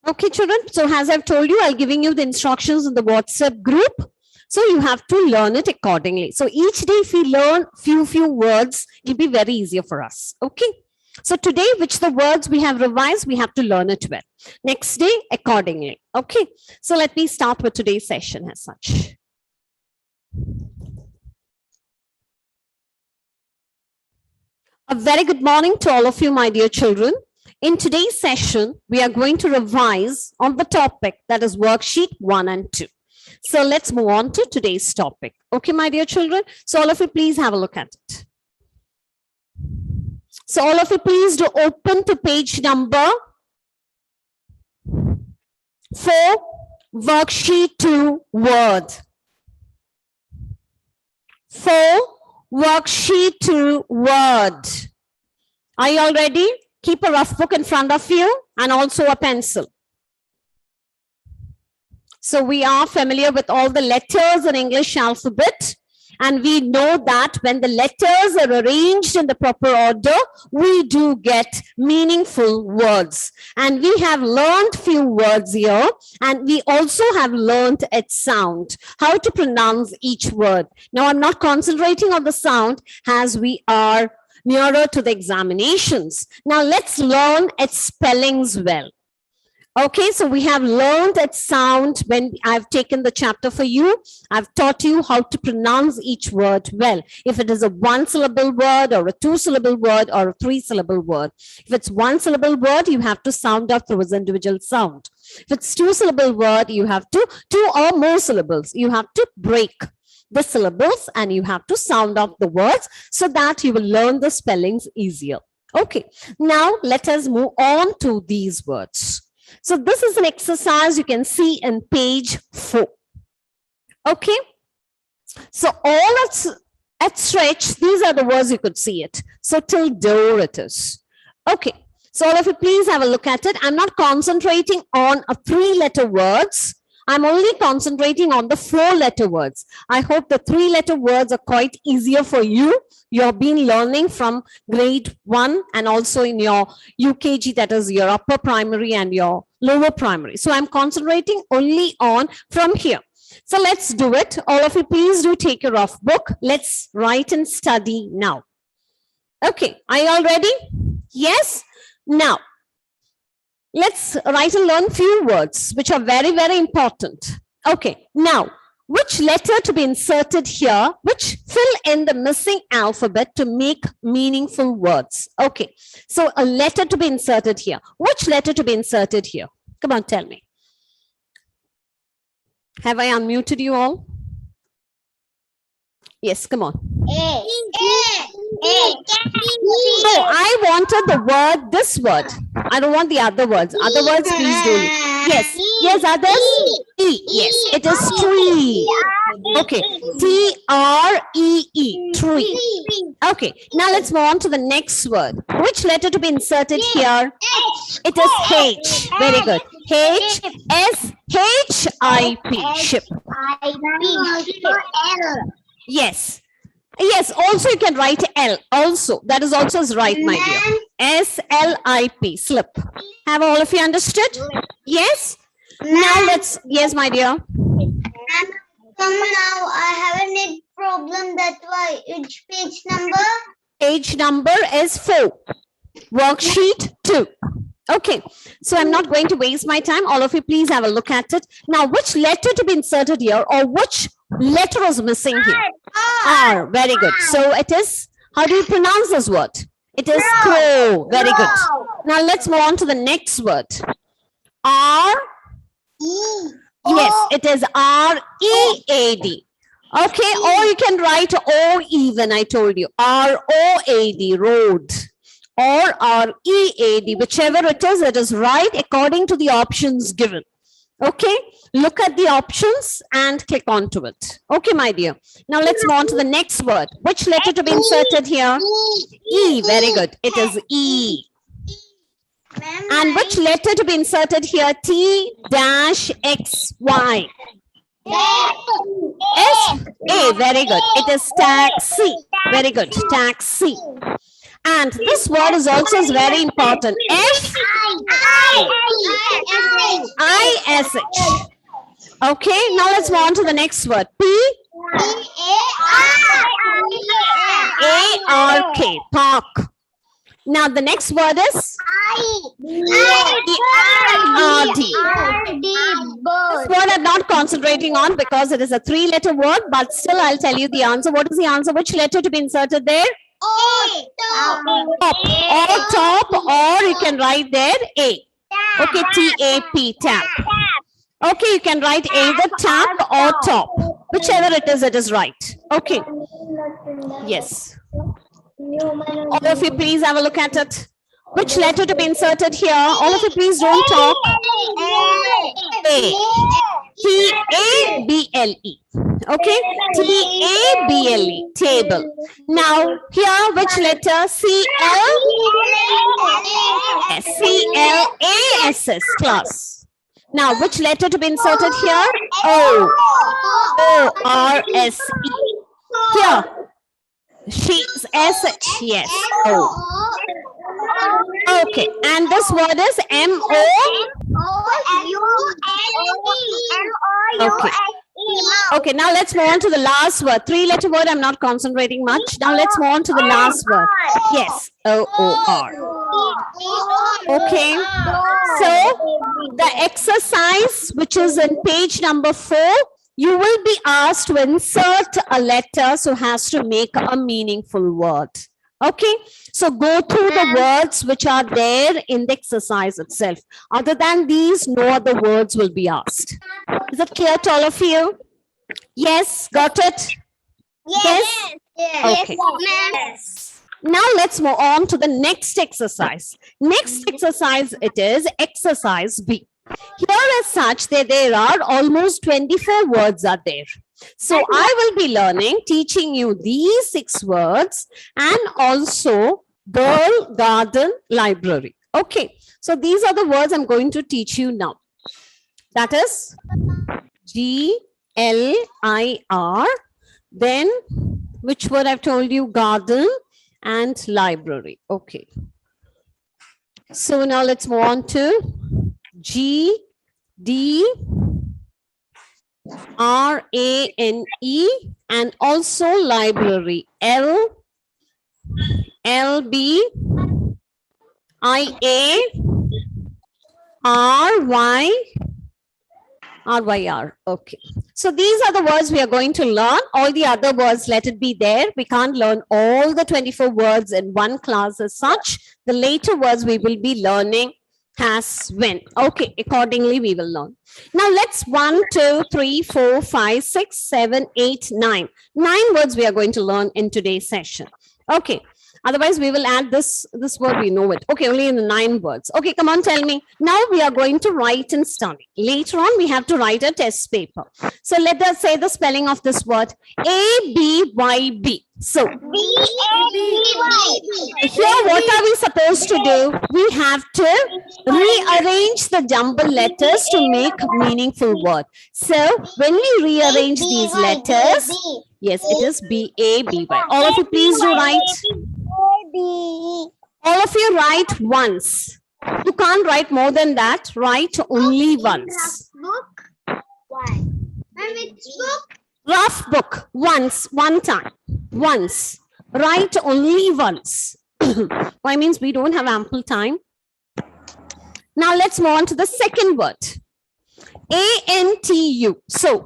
Okay, children. So as I've told you, I'll giving you the instructions in the WhatsApp group. So you have to learn it accordingly. So each day, if we learn few words, it'll be very easier for us. Okay. So today, which the words we have revised, we have to learn it well. Next day, accordingly. Okay. So let me start with today's session as such. A very good morning to all of you, my dear children. In today's session, we are going to revise on the topic that is worksheet 1 and 2. So let's move on to today's topic. Okay, my dear children. So all of you, please have a look at it. So all of you, please do open to page number 4, worksheet 2, word. 4, worksheet 2, word. Are you all ready? Keep a rough book in front of you and also a pencil. So we are familiar with all the letters in English alphabet, and we know that when the letters are arranged in the proper order, we do get meaningful words. And we have learned few words here, and we also have learned its sound, how to pronounce each word. Now, I'm not concentrating on the sound as we are nearer to the examinations. Now, let's learn its spellings well. Okay, so we have learned its sound when I've taken the chapter for you. I've taught you how to pronounce each word well. If it is a 1-syllable word or a 2-syllable word or a 3-syllable word. If it's 1-syllable word, you have to sound out through its individual sound. If it's 2-syllable word, you have to, 2 or more syllables, you have to break the syllables and you have to sound out the words so that you will learn the spellings easier. Okay, now let us move on to these words. So this is an exercise you can see in page 4. Okay. So all at stretch, these are the words you could see it. So till door it is. Okay. So all of you, please have a look at it. I'm not concentrating on a 3-letter words. I'm only concentrating on the 4-letter words. I hope the 3-letter words are quite easier for you. You've been learning from grade 1 and also in your UKG, that is your upper primary and your lower primary. So I'm concentrating only on from here. So let's do it. All of you, please do take your rough book. Let's write and study now. Okay, are you all ready? Yes? Now, let's write and learn few words which are very, very important. Okay, now, which letter to be inserted here, which fill in the missing alphabet to make meaningful words. Okay, so a letter to be inserted here. Which letter to be inserted here? Come on, tell me. Have I unmuted you all? Yes, come on. A. No, I wanted the word, this word. I don't want the other words. Other words, please do. Yes. Yes, others? E. Yes, it is tree. Okay. T-R-E-E. Tree. Okay. Now let's move on to the next word. Which letter to be inserted here? It is H. Very good. H-S-H-I-P. Ship. Yes. Yes, also you can write L also. That is also right, my dear. S-L-I-P, slip. Have all of you understood? Yes? Now let's, yes, my dear. Now I have a net problem. That's why. Which page number? Page number is 4. Worksheet 2. Okay, so I'm not going to waste my time. All of you, please have a look at it. Now, which letter to be inserted here or which letter is missing here? R. Very good. So it is, how do you pronounce this word? It is crow. Very good. Now let's move on to the next word. R. Yes, it is R-E-A-D. Okay, or you can write O even, I told you. R-O-A-D, road. Or R-E-A-D, whichever it is right according to the options given. Okay, look at the options and click onto it. Okay, my dear. Now let's move on to the next word. Which letter to be inserted here? E, very good. It is E. And which letter to be inserted here? T-X-Y. S-A, very good. It is taxi. Very good, taxi. And this word is also very important. F-I-S-H. Okay, now let's move on to the next word. P-A-R-K. Park. Now the next word is E-R-D. This word I'm not concentrating on because it is a 3-letter word, but still I'll tell you the answer. What is the answer? Which letter to be inserted there? Top. Or top, or you can write there A. Okay, T-A-P, tap. Okay, you can write either tap or top. Whichever it is right. Okay. Yes. All of you please have a look at it. Which letter to be inserted here? All of you please don't talk. A. T-A-B-L-E. Okay. T-A-B-L-E. Table. Now here which letter? C-L? C-L-A-S-S. Class. Now which letter to be inserted here? O. O-R-S-E. Here. She's S-H. Yes. O. Okay. And this word is M-O? Okay. Okay, now let's move on to the last word. 3-letter word, I'm not concentrating much. Now let's move on to the last word. Yes, O-O-R. Okay, so the exercise, which is in page number 4, you will be asked to insert a letter, so has to make a meaningful word. Okay, so go through the words which are there in the exercise itself. Other than these, no other words will be asked. Is it clear to all of you? Yes, got it? Yes? Okay. Now let's move on to the next exercise. Next exercise, it is exercise B. Here as such, there are almost 24 words are there. So I will be teaching you these 6 words and also girl, garden, library. Okay, so these are the words I'm going to teach you now. That is G-L-I-R, then which word I've told you? Garden and library. Okay. So now let's move on to G-D-R-A-N-E and also library. L-L-B-I-A-R-Y-R. Okay. So these are the words we are going to learn. All the other words, let it be there. We can't learn all the 24 words in one class as such. The later words we will be learning as when. Okay, accordingly we will learn. Now let's 1, 2, 3, 4, 5, 6, 7, 8, 9. 9 words we are going to learn in today's session. Okay. Otherwise, we will add this word, we know it. Okay, only in the 9 words. Okay, come on, tell me. Now we are going to write and study. Later on, we have to write a test paper. So let us say the spelling of this word. A-B-Y-B. So, here what are we supposed to do? We have to rearrange the jumbled letters to make meaningful word. So, when we rearrange these letters, yes, it is B-A-B-Y. All of you please do write. All of you write once. You can't write more than that. Write only once. Rough book. Once. One time. Once. Write only once. Why means we don't have ample time. Now let's move on to the second word. A-N-T-U. So,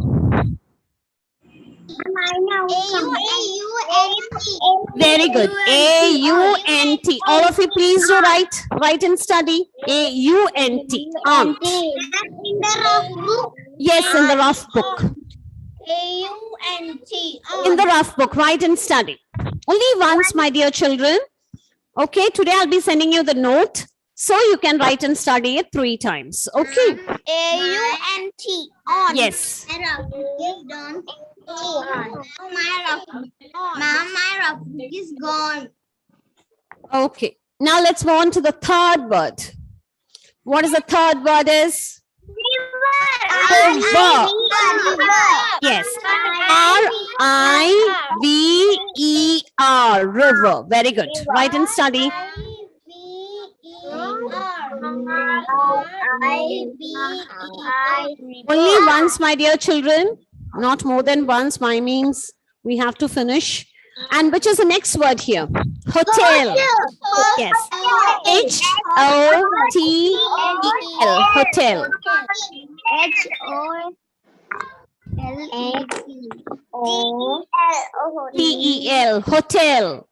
very good. A-U-N-T. All of you please do write. Write and study. A-U-N-T. Aunt. Yes, in the rough book. A-U-N-T. In the rough book. Write and study. Only once, my dear children. Okay, today I'll be sending you the note. So you can write and study it 3 times. Okay. A-U-N-T. On. Yes. My rough book is gone. Okay. Now let's move on to the third word. What is the third word is? River. River. Yes. R-I-V-E-R. River. Very good. Write and study. Only once, my dear children. Not more than once. My means we have to finish. And which is the next word here? Hotel. Yes. H-O-T-E-L. Hotel. T-E-L. Hotel.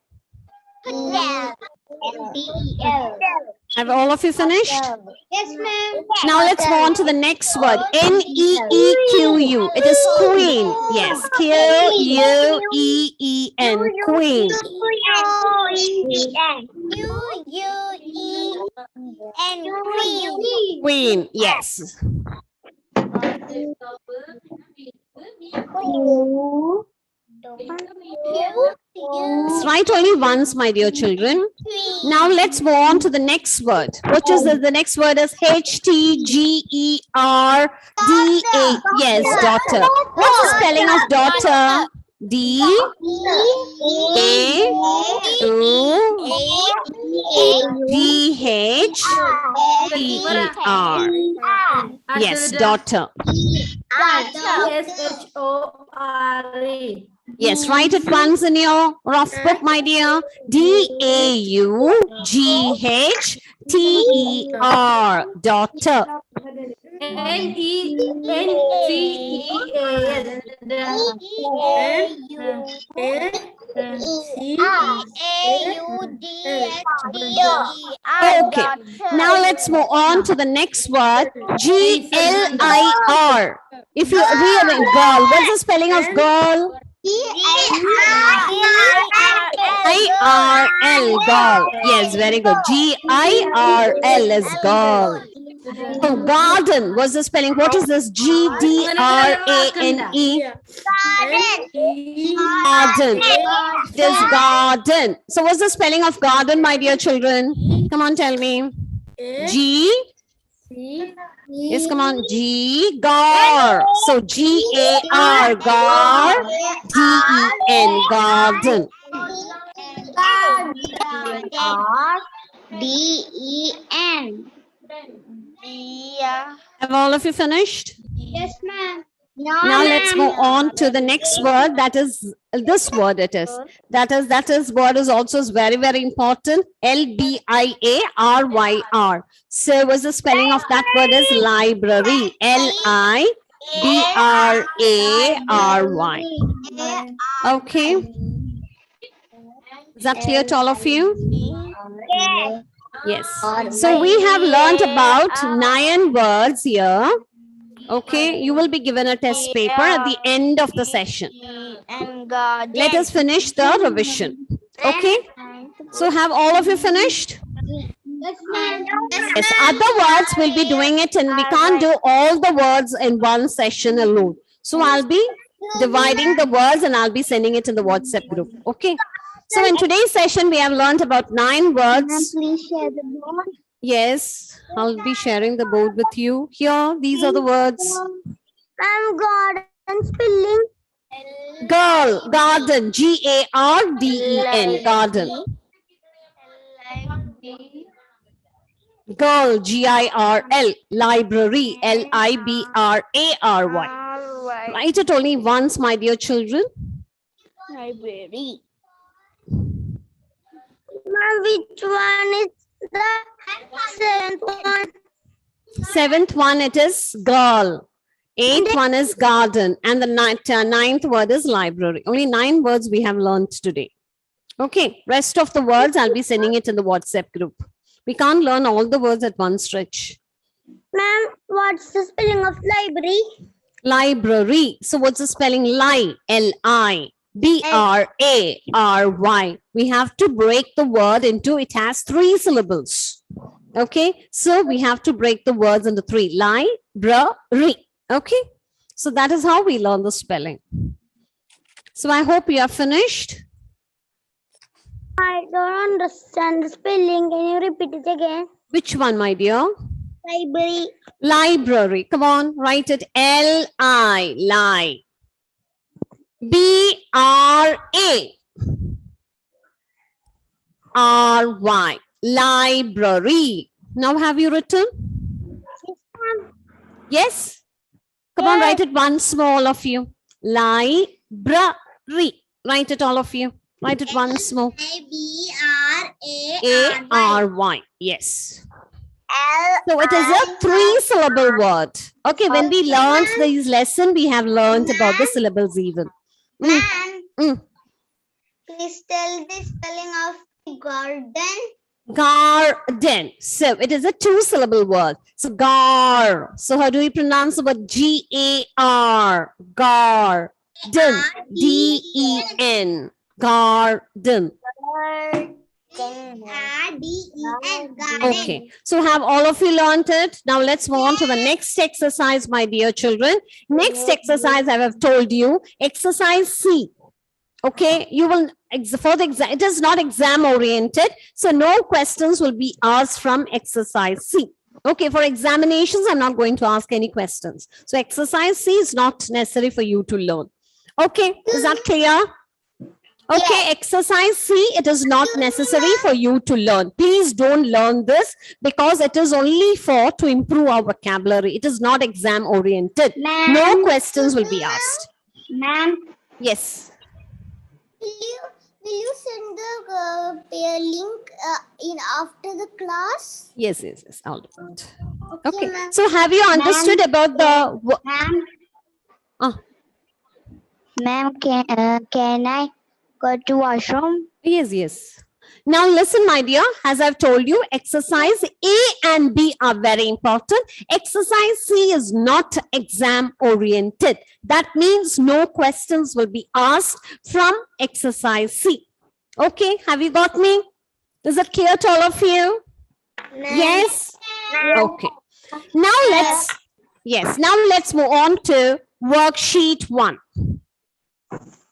Have all of you finished? Yes, ma'am. Now let's go on to the next word. N-E-E-Q-U. It is queen. Yes. Q-U-E-E-N. Queen. Queen. Yes. It's right only once, my dear children. Now let's go on to the next word. Which is the next word is H-T-G-E-R-D-A. Yes, daughter. What's the spelling of daughter? D-A-U-G-H-T-E-R. Yes, daughter. S-H-O-R-E. Yes, write it once in your rough book, my dear. D-A-U-G-H-T-E-R. Daughter. Okay. Now let's move on to the next word. G-L-I-R. If you read it, girl, what's the spelling of girl? I-R-L, girl. Yes, very good. G-I-R-L is girl. Oh, garden. What's the spelling? What is this? G-D-R-A-N-E. Garden. It is garden. So what's the spelling of garden, my dear children? Come on, tell me. G. Yes, come on. G. Gar. So G-A-R. Gar. D-E-N. Garden. D-E-N. Have all of you finished? Yes, ma'am. Now let's go on to the next word. That is this word. It is that is word is also very, very important. L-B-I-A-R-Y-R. So what's the spelling of that word is library. L-I-B-R-A-R-Y. Okay. Is that clear to all of you? Yes. So we have learned about 9 words here. Okay, you will be given a test paper at the end of the session. Let us finish the revision. Okay, so have all of you finished? Yes, other words will be doing it, and we can't do all the words in one session alone. So I'll be dividing the words and I'll be sending it in the WhatsApp group. Okay, so in today's session, we have learned about 9 words. Please share the board. Yes, I'll be sharing the board with you. Here, these are the words. I'm garden spelling. Girl, garden, G-A-R-D-E-N, garden. Girl, G-I-R-L, library, L-I-B-R-A-R-Y. Write it only once, my dear children. Library. Ma'am, which one is the 7th one? 7th one, it is girl. 8th one is garden. And the 9th word is library. Only 9 words we have learned today. Okay, rest of the words, I'll be sending it in the WhatsApp group. We can't learn all the words at one stretch. Ma'am, what's the spelling of library? Library. So what's the spelling? L-I-B-R-A-R-Y. We have to break the word into, it has 3 syllables. Okay, so we have to break the words into 3. Library. Okay, so that is how we learn the spelling. So I hope you are finished. I don't understand the spelling. Can you repeat it again? Which one, my dear? Library. Library. Come on, write it. L-I, lie. B-R-A. R-Y, library. Now have you written? Yes? Come on, write it once more, all of you. Library. Write it, all of you. Write it once more. A-R-Y. Yes. So it is a 3-syllable word. Okay, when we learned this lesson, we have learned about the syllables even. Mm. Ma'am, please tell the spelling of garden. Garden. So it is a 2-syllable word. So gar. So how do we pronounce the word G-A-R? Garden. D-E-N. Garden. Garden. Okay. So have all of you learned it? Now let's move on to the next exercise, my dear children. Next exercise I have told you, exercise C. Okay, you will, for the exam, it is not exam oriented. So no questions will be asked from exercise C. Okay, for examinations, I'm not going to ask any questions. So exercise C is not necessary for you to learn. Okay, is that clear? Okay, exercise C, it is not necessary for you to learn. Please don't learn this because it is only for to improve our vocabulary. It is not exam oriented. No questions will be asked. Ma'am, Yes. will you send the link in after the class? Yes, I'll do it. Okay, Okay, ma'am. so have you understood about the... Ma'am, Ah, ma'am, can I go to washroom? yes. Now listen, my dear, as I've told you, exercise A and B are very important. Exercise C is not exam oriented. That means no questions will be asked from exercise C. Okay, have you got me? Is it clear to all of you? Yes? Okay. Now let's move on to worksheet 1.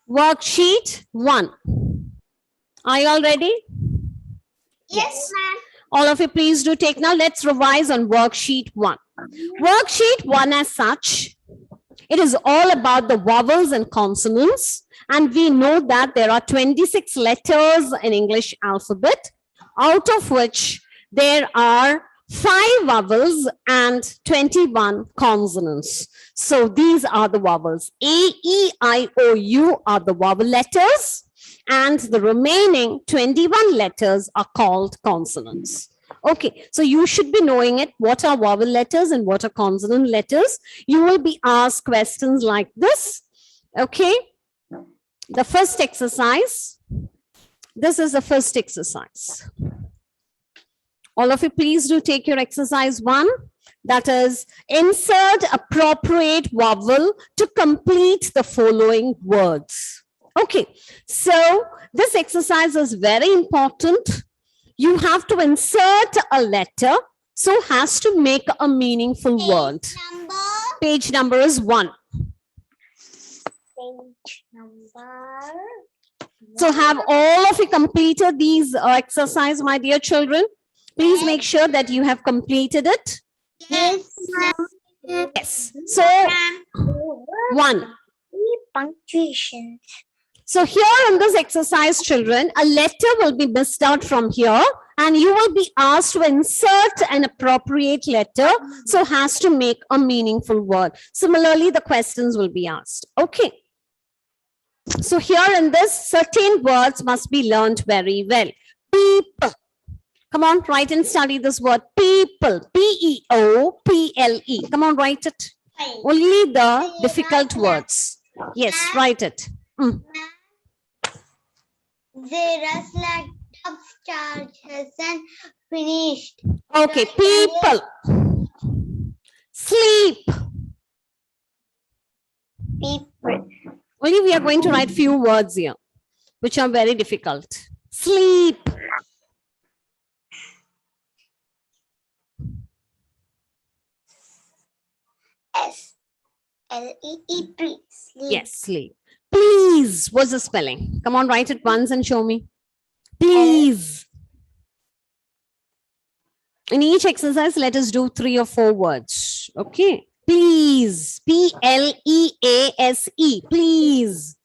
Worksheet 1. Are you all ready? Yes, ma'am. All of you, please do take now. Let's revise on worksheet 1. Worksheet 1 as such, it is all about the vowels and consonants. And we know that there are 26 letters in English alphabet, out of which there are 5 vowels and 21 consonants. So these are the vowels. A, E, I, O, U are the vowel letters. And the remaining 21 letters are called consonants. Okay, so you should be knowing it. What are vowel letters and what are consonant letters? You will be asked questions like this. Okay, the first exercise. This is the first exercise. All of you, please do take your exercise 1. That is, insert appropriate vowel to complete the following words. Okay, so this exercise is very important. You have to insert a letter, so has to make a meaningful word. Page number is 1. Page number. So have all of you completed these exercise, my dear children? Please make sure that you have completed it. Yes, Yes. So 1. Punctuation. So here in this exercise, children, a letter will be missed out from here and you will be asked to insert an appropriate letter, so has to make a meaningful word. Similarly, the questions will be asked. Okay. So here in this, certain words must be learned very well. People. Come on, write and study this word. People. P-E-O-P-L-E. Come on, write it. Only the difficult words. Yes, write it. Zera's laptop charge hasn't finished. Okay, people. Sleep. People. Only we are going to write few words here, which are very difficult. Sleep. S-L-E-E-P. Sleep. Yes, sleep. Please. What's the spelling? Come on, write it once and show me. Please. In each exercise, let us do 3 or 4 words. Okay. Please. Please. Please. Please.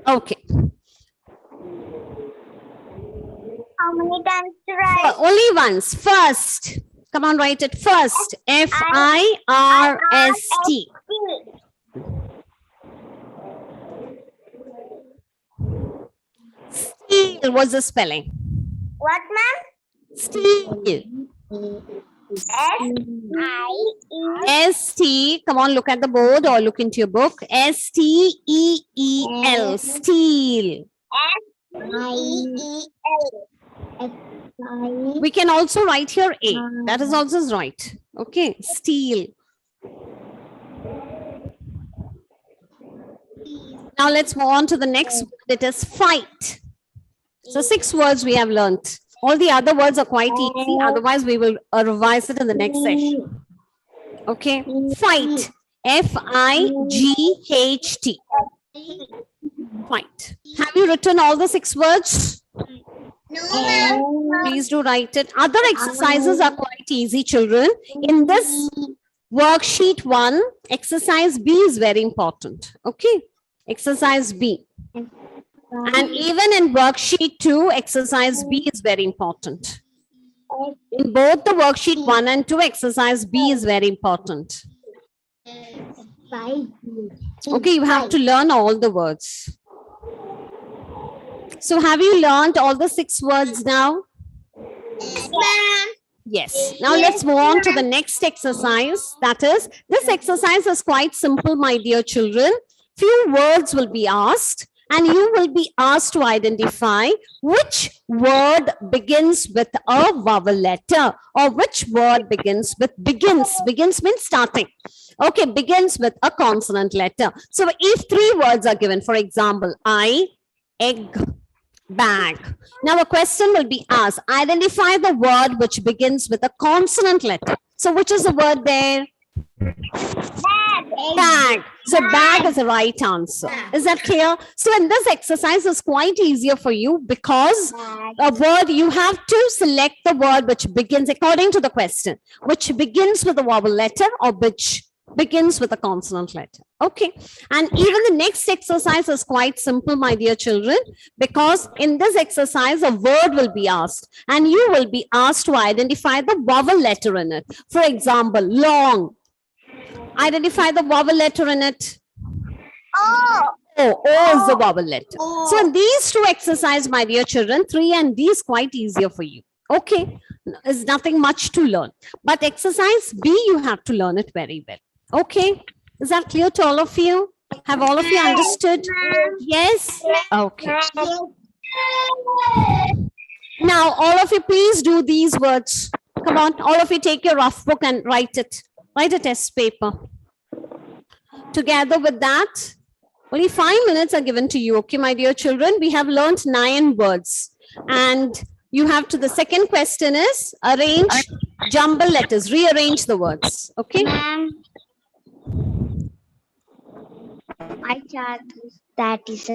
Okay. How many times to write? Only once. First. Come on, write it first. First. Steel. What's the spelling? What, ma'am? Steel. S-T. Come on, look at the board or look into your book. S-T-E-E-L. Steel. We can also write here A. That is also right. Okay. Steel. Now let's move on to the next word. It is fight. So 6 words we have learnt. All the other words are quite easy. Otherwise, we will revise it in the next session. Okay. Fight. F-I-G-H-T. Fight. Have you written all the 6 words? No, ma'am. Please do write it. Other exercises are quite easy, children. In this worksheet 1, exercise B is very important. Okay. Exercise B. And even in worksheet 2, exercise B is very important. In both the worksheet 1 and 2, exercise B is very important. Okay, you have to learn all the words. So have you learned all the 6 words now? Ma'am. Yes. Now let's move on to the next exercise. That is, this exercise is quite simple, my dear children. Few words will be asked and you will be asked to identify which word begins with a vowel letter or which word begins with begins. Begins means starting. Okay, begins with a consonant letter. So if 3 words are given, for example, eye, egg, bag. Now a question will be asked. Identify the word which begins with a consonant letter. So which is the word there? Bag. So bag is the right answer. Is that clear? So in this exercise is quite easier for you because a word you have to select the word which begins according to the question, which begins with a vowel letter or which begins with a consonant letter. Okay. And even the next exercise is quite simple, my dear children, because in this exercise, a word will be asked and you will be asked to identify the vowel letter in it. For example, long. Identify the vowel letter in it. O is the vowel letter. So in these 2 exercises, my dear children, 3 and D is quite easier for you. Okay. There's nothing much to learn. But exercise B, you have to learn it very well. Okay. Is that clear to all of you? Have all of you understood? Yes? Okay. Now, all of you, please do these words. Come on, all of you take your rough book and write it. Write a test paper. Together with that, only 5 minutes are given to you. Okay, my dear children, we have learned 9 words. And you have to, the second question is arrange jumble letters, rearrange the words. Okay. Ma'am. I charge that is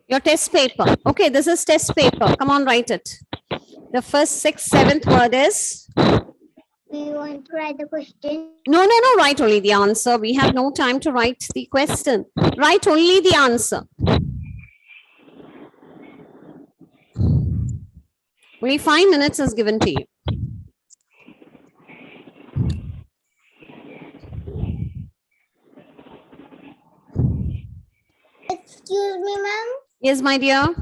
Your test paper. Okay, this is test paper. Come on, write it. The first, 6th, 7th word is? Do you want to write the question? No, write only the answer. We have no time to write the question. Write only the answer. Only 5 minutes is given to you. Excuse me, ma'am. Yes, my dear.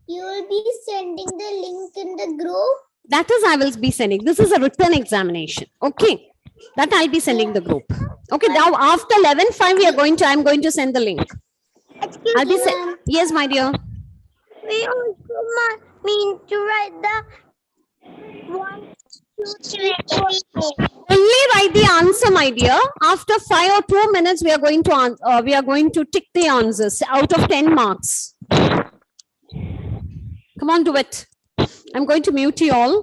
You will be sending the link in the group. That is, I will be sending. This is a written examination. Okay. That I'll be sending the group. Okay. Now, after 11:05, I'm going to send the link. Excuse I'll be me, ma'am. Yes, my dear. We also mean to write the 1, 2, 3, 4. Only write the answer, my dear. After 5 or 2 minutes, we are going to tick the answers out of 10 marks. Come on, do it. I'm going to mute you all.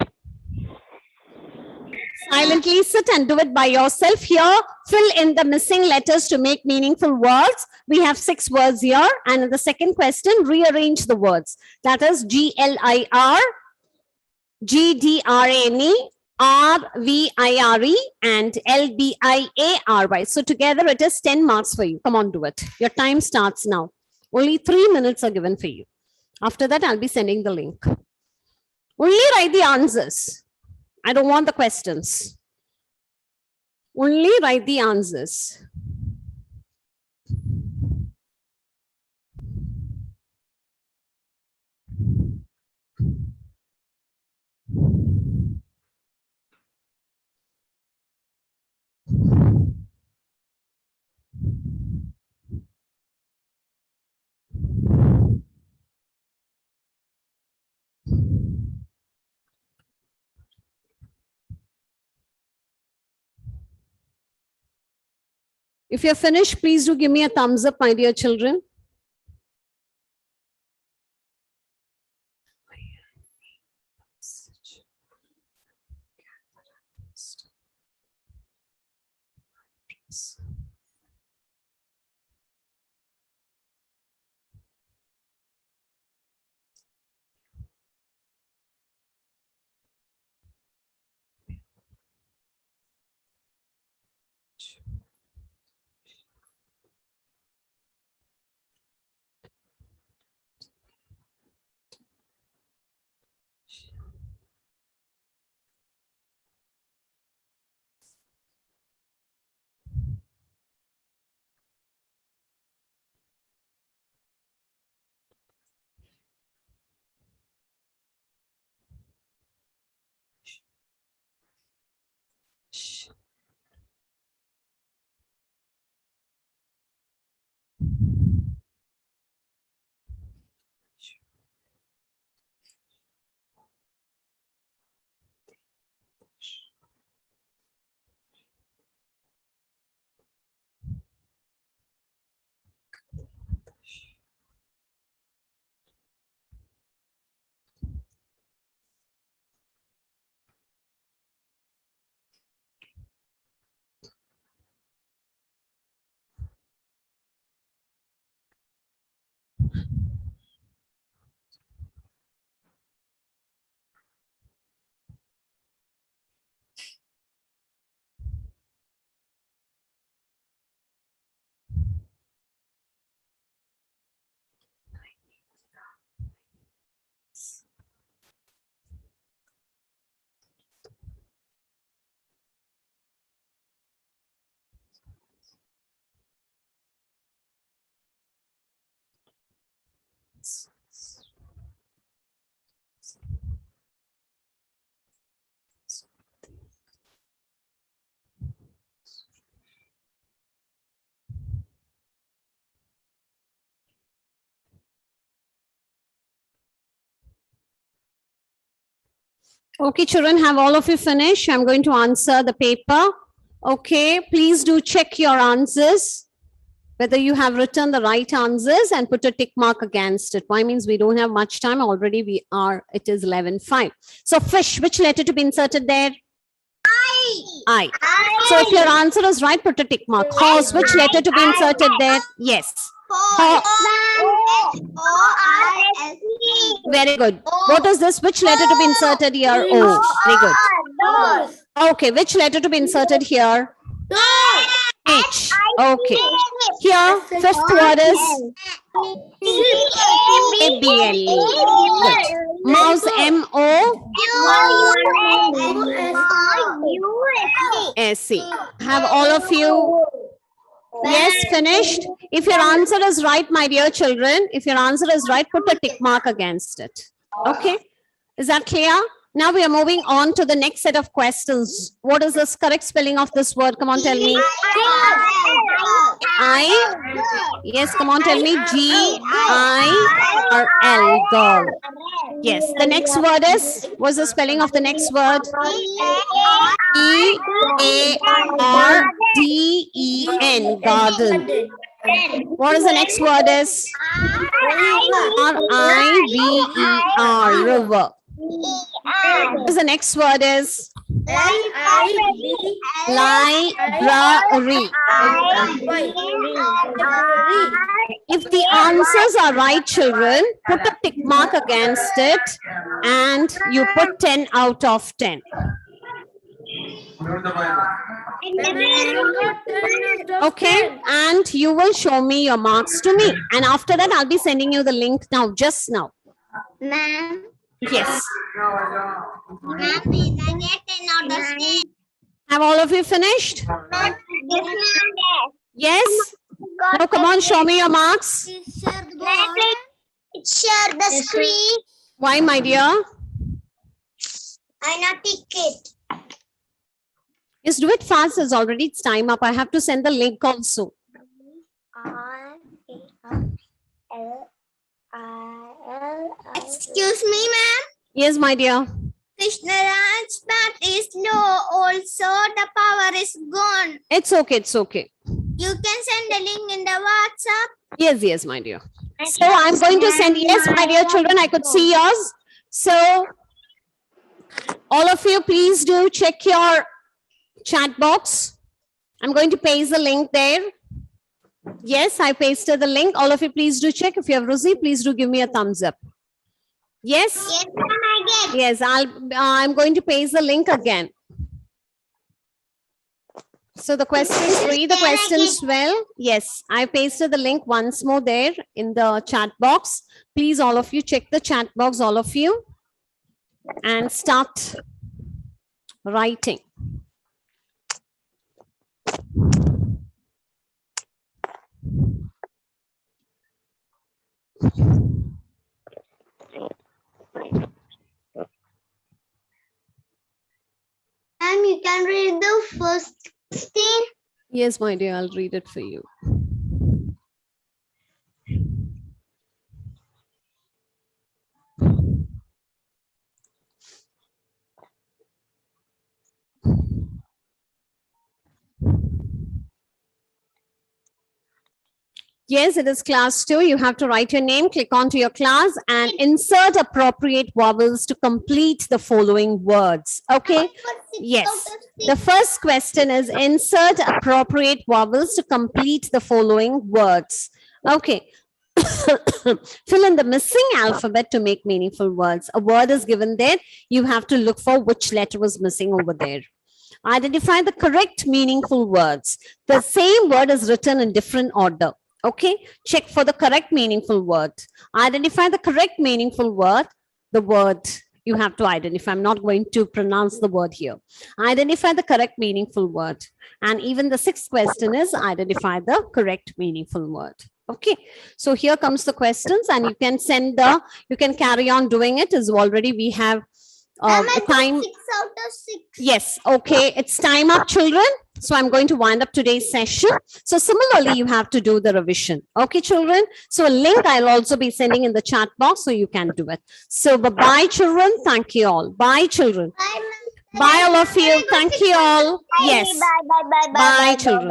Silently sit and do it by yourself. Here, fill in the missing letters to make meaningful words. We have 6 words here. And in the second question, rearrange the words. That is GLIR, GDRANE, RVIRE, and LBIARY. So together it is 10 marks for you. Come on, do it. Your time starts now. Only 3 minutes are given for you. After that, I'll be sending the link. Only write the answers. I don't want the questions. Only write the answers. If you're finished, please do give me a thumbs up, my dear children. Okay, children, have all of you finished? I'm going to answer the paper. Okay, please do check your answers, whether you have written the right answers and put a tick mark against it. Why? Means we don't have much time. Already it is 11:05. So fish, which letter to be inserted there? I. So if your answer is right, put a tick mark. Horse, which letter to be inserted there? Yes. Very good. What is this? Which letter to be inserted here? O. Very good. Okay, which letter to be inserted here? H. Okay. Here, fifth word is A-B-L-E. Good. Mouse, M-O-S-E. Have all of you, yes, finished? If your answer is right, my dear children, if your answer is right, put a tick mark against it. Okay? Is that clear? Now we are moving on to the next set of questions. What is the correct spelling of this word? Come on, tell me. I. Yes, come on, tell me. G-I-R-L. Girl. Yes. The next word is, what's the spelling of the next word? E-A-R-D-E-N. Garden. What is the next word is? R-I-V-E-R. River. What is the next word is? Library. If the answers are right, children, put a tick mark against it and you put 10 out of 10. Okay, and you will show me your marks to me. And after that, I'll be sending you the link now, just now. Ma'am, Yes. ma'am, we can get 10 out of 10. Have all of you finished? Yes, ma'am. Yes? Now, come on, show me your marks. Share the screen. Why, my dear? I not ticket. Just do it fast. It's already it's time up. I have to send the link also. Excuse me, ma'am. Yes, my dear. Krishnaraj's bat is low. Also, the power is gone. It's okay. It's okay. You can send the link in the WhatsApp. Yes, yes, my dear. So I'm going to send, yes, my dear children, I could see yours. So all of you, please do check your chat box. I'm going to paste the link there. Yes, I pasted the link. All of you, please do check. If you have received, please do give me a thumbs up. Yes? Yes, ma'am, I get. Yes, I'm going to paste the link again. So the questions, read the questions well. Yes, I pasted the link once more there in the chat box. Please, all of you, check the chat box, all of you, and start writing. Ma'am, you can read the first thing. Yes, my dear, I'll read it for you. Yes, it is class 2. You have to write your name, click onto your class and insert appropriate vowels to complete the following words. Okay. Yes. The first question is insert appropriate vowels to complete the following words. Okay. Fill in the missing alphabet to make meaningful words. A word is given there. You have to look for which letter was missing over there. Identify the correct meaningful words. The same word is written in different order. Okay. Check for the correct meaningful word. Identify the correct meaningful word. The word you have to identify. I'm not going to pronounce the word here. Identify the correct meaningful word. And even the sixth question is identify the correct meaningful word. Okay. So here comes the questions and you can send the, you can carry on doing it as already we have the time. 6 out of 6. Yes. Okay. It's time up, children. So I'm going to wind up today's session. So similarly, you have to do the revision. Okay, children. So a link I'll also be sending in the chat box so you can do it. So bye-bye, children. Thank you all. Bye, children. Bye, ma'am. Bye, all of you. Thank you all. Yes. Bye, bye, bye, bye, Bye, children.